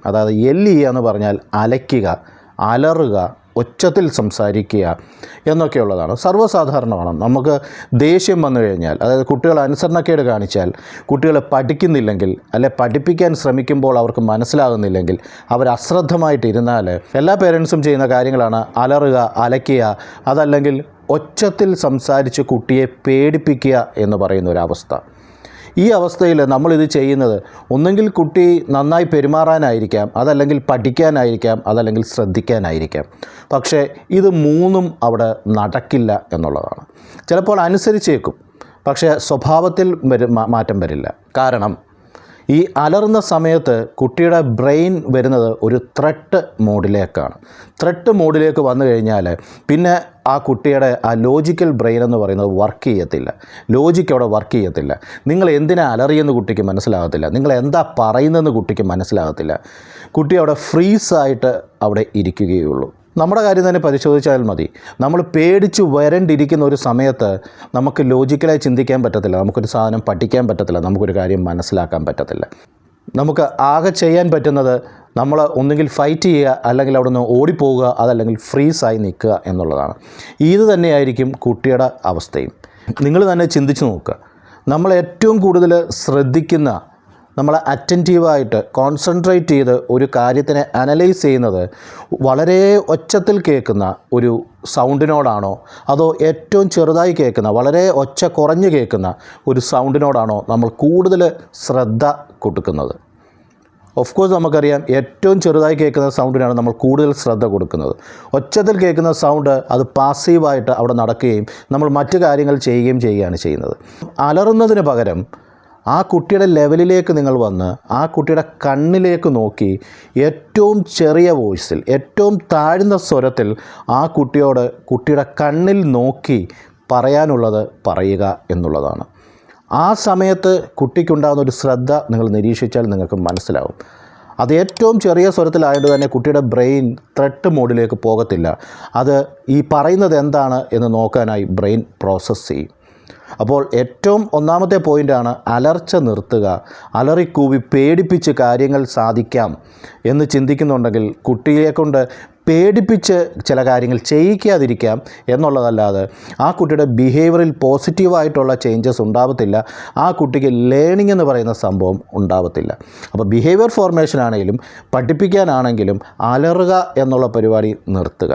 അതായത് യെല്ല് ചെയ്യുക എന്ന് പറഞ്ഞാൽ അലയ്ക്കുക, അലറുക, ഒച്ചത്തിൽ സംസാരിക്കുക എന്നൊക്കെയുള്ളതാണ്. സർവ്വസാധാരണമാണ്. നമുക്ക് ദേഷ്യം വന്നു കഴിഞ്ഞാൽ, അതായത് കുട്ടികൾ അനുസരണക്കേട് കാണിച്ചാൽ, കുട്ടികളെ പഠിക്കുന്നില്ലെങ്കിൽ അല്ലെ പഠിപ്പിക്കാൻ ശ്രമിക്കുമ്പോൾ അവർക്ക് മനസ്സിലാകുന്നില്ലെങ്കിൽ, അവർ അശ്രദ്ധമായിട്ടിരുന്നാൽ എല്ലാ പേരൻസും ചെയ്യുന്ന കാര്യങ്ങളാണ് അലറുക, അലയ്ക്കുക, അതല്ലെങ്കിൽ ഒച്ചത്തിൽ സംസാരിച്ച് കുട്ടിയെ പേടിപ്പിക്കുക എന്ന് പറയുന്ന ഒരവസ്ഥ. ഈ അവസ്ഥയിൽ നമ്മളിത് ചെയ്യുന്നത് ഒന്നെങ്കിൽ കുട്ടി നന്നായി പെരുമാറാനായിരിക്കാം, അതല്ലെങ്കിൽ പഠിക്കാനായിരിക്കാം, അതല്ലെങ്കിൽ ശ്രദ്ധിക്കാനായിരിക്കാം. പക്ഷേ ഇത് മൂന്നും അവിടെ നടക്കില്ല എന്നുള്ളതാണ്. ചിലപ്പോൾ അനുസരിച്ചേക്കും, പക്ഷേ സ്വഭാവത്തിൽ മാറ്റം വരില്ല. കാരണം ഈ അലറുന്ന സമയത്ത് കുട്ടിയുടെ ബ്രെയിൻ വരുന്നത് ഒരു ത്രെട്ട് മോഡിലേക്കാണ്. ത്രെട്ട് മോഡിലേക്ക് വന്നു കഴിഞ്ഞാൽ പിന്നെ ആ കുട്ടിയുടെ ആ ലോജിക്കൽ ബ്രെയിൻ എന്ന് പറയുന്നത് വർക്ക് ചെയ്യത്തില്ല. ലോജിക്ക് അവിടെ വർക്ക് ചെയ്യത്തില്ല. നിങ്ങൾ എന്തിനാ അലറിയെന്ന് കുട്ടിക്ക് മനസ്സിലാകത്തില്ല. നിങ്ങൾ എന്താ പറയുന്നതെന്ന് കുട്ടിക്ക് മനസ്സിലാകത്തില്ല. കുട്ടി അവിടെ ഫ്രീസായിട്ട് അവിടെ ഇരിക്കുകയുള്ളൂ. നമ്മുടെ കാര്യം തന്നെ പരിശോധിച്ചാൽ മതി. നമ്മൾ പേടിച്ച് വരണ്ടിരിക്കുന്ന ഒരു സമയത്ത് നമുക്ക് ലോജിക്കലായി ചിന്തിക്കാൻ പറ്റത്തില്ല, നമുക്കൊരു സാധനം പഠിക്കാൻ പറ്റത്തില്ല, നമുക്കൊരു കാര്യം മനസ്സിലാക്കാൻ പറ്റത്തില്ല. നമുക്ക് ആകെ ചെയ്യാൻ പറ്റുന്നത് നമ്മൾ ഒന്നുകിൽ ഫൈറ്റ് ചെയ്യുക, അല്ലെങ്കിൽ അവിടെ നിന്ന് ഓടിപ്പോവുക, അതല്ലെങ്കിൽ ഫ്രീസായി നിൽക്കുക എന്നുള്ളതാണ്. ഇത് തന്നെയായിരിക്കും കുട്ടിയുടെ അവസ്ഥയും. നിങ്ങൾ തന്നെ ചിന്തിച്ച് നോക്കുക. നമ്മൾ ഏറ്റവും കൂടുതൽ ശ്രദ്ധിക്കുന്ന, നമ്മൾ അറ്റൻറ്റീവായിട്ട് കോൺസെൻട്രേറ്റ് ചെയ്ത് ഒരു കാര്യത്തിനെ അനലൈസ് ചെയ്യുന്നത് വളരെ ഒച്ചത്തിൽ കേൾക്കുന്ന ഒരു സൗണ്ടിനോടാണോ, അതോ ഏറ്റവും ചെറുതായി കേൾക്കുന്ന, വളരെ ഒച്ച കുറഞ്ഞ് കേൾക്കുന്ന ഒരു സൗണ്ടിനോടാണോ നമ്മൾ കൂടുതൽ ശ്രദ്ധ കൊടുക്കുന്നത്? ഓഫ് കോഴ്സ് നമുക്കറിയാം, ഏറ്റവും ചെറുതായി കേൾക്കുന്ന സൗണ്ടിനാണ് നമ്മൾ കൂടുതൽ ശ്രദ്ധ കൊടുക്കുന്നത്. ഒച്ചത്തിൽ കേൾക്കുന്ന സൗണ്ട് അത് പാസീവായിട്ട് അവിടെ നടക്കുകയും നമ്മൾ മറ്റു കാര്യങ്ങൾ ചെയ്യുകയാണ് ചെയ്യുന്നത്. അലറുന്നതിന് പകരം ആ കുട്ടിയുടെ ലെവലിലേക്ക് നിങ്ങൾ വന്ന് ആ കുട്ടിയുടെ കണ്ണിലേക്ക് നോക്കി ഏറ്റവും ചെറിയ വോയിസിൽ, ഏറ്റവും താഴ്ന്ന സ്വരത്തിൽ ആ കുട്ടിയോട് കുട്ടിയുടെ കണ്ണിൽ നോക്കി പറയാനുള്ളത് പറയുക എന്നുള്ളതാണ്. ആ സമയത്ത് കുട്ടിക്കുണ്ടാകുന്ന ഒരു ശ്രദ്ധ നിങ്ങൾ നിരീക്ഷിച്ചാൽ നിങ്ങൾക്ക് മനസ്സിലാവും. അത് ഏറ്റവും ചെറിയ സ്വരത്തിലായതുകൊണ്ട് തന്നെ കുട്ടിയുടെ ബ്രെയിൻ ത്രെട്ട് മോഡിലേക്ക് പോകത്തില്ല. അത് ഈ പറയുന്നത് എന്താണ് എന്ന് നോക്കാനായി ബ്രെയിൻ പ്രോസസ്സ് ചെയ്യും. അപ്പോൾ ഏറ്റവും ഒന്നാമത്തെ പോയിൻ്റാണ് അലർച്ച നിർത്തുക. അലറിക്കൂവി പേടിപ്പിച്ച് കാര്യങ്ങൾ സാധിക്കാം എന്ന് ചിന്തിക്കുന്നുണ്ടെങ്കിൽ കുട്ടിയെ കൊണ്ട് പേടിപ്പിച്ച് ചില കാര്യങ്ങൾ ചെയ്യിക്കാതിരിക്കാം എന്നുള്ളതല്ലാതെ ആ കുട്ടിയുടെ ബിഹേവിയറിൽ പോസിറ്റീവായിട്ടുള്ള ചേഞ്ചസ് ഉണ്ടാവത്തില്ല. ആ കുട്ടിക്ക് ലേണിംഗ് എന്ന് പറയുന്ന സംഭവം ഉണ്ടാവത്തില്ല. അപ്പോൾ ബിഹേവിയർ ഫോർമേഷൻ ആണെങ്കിലും പഠിപ്പിക്കാനാണെങ്കിലും അലറുക എന്നുള്ള പരിപാടി നിർത്തുക.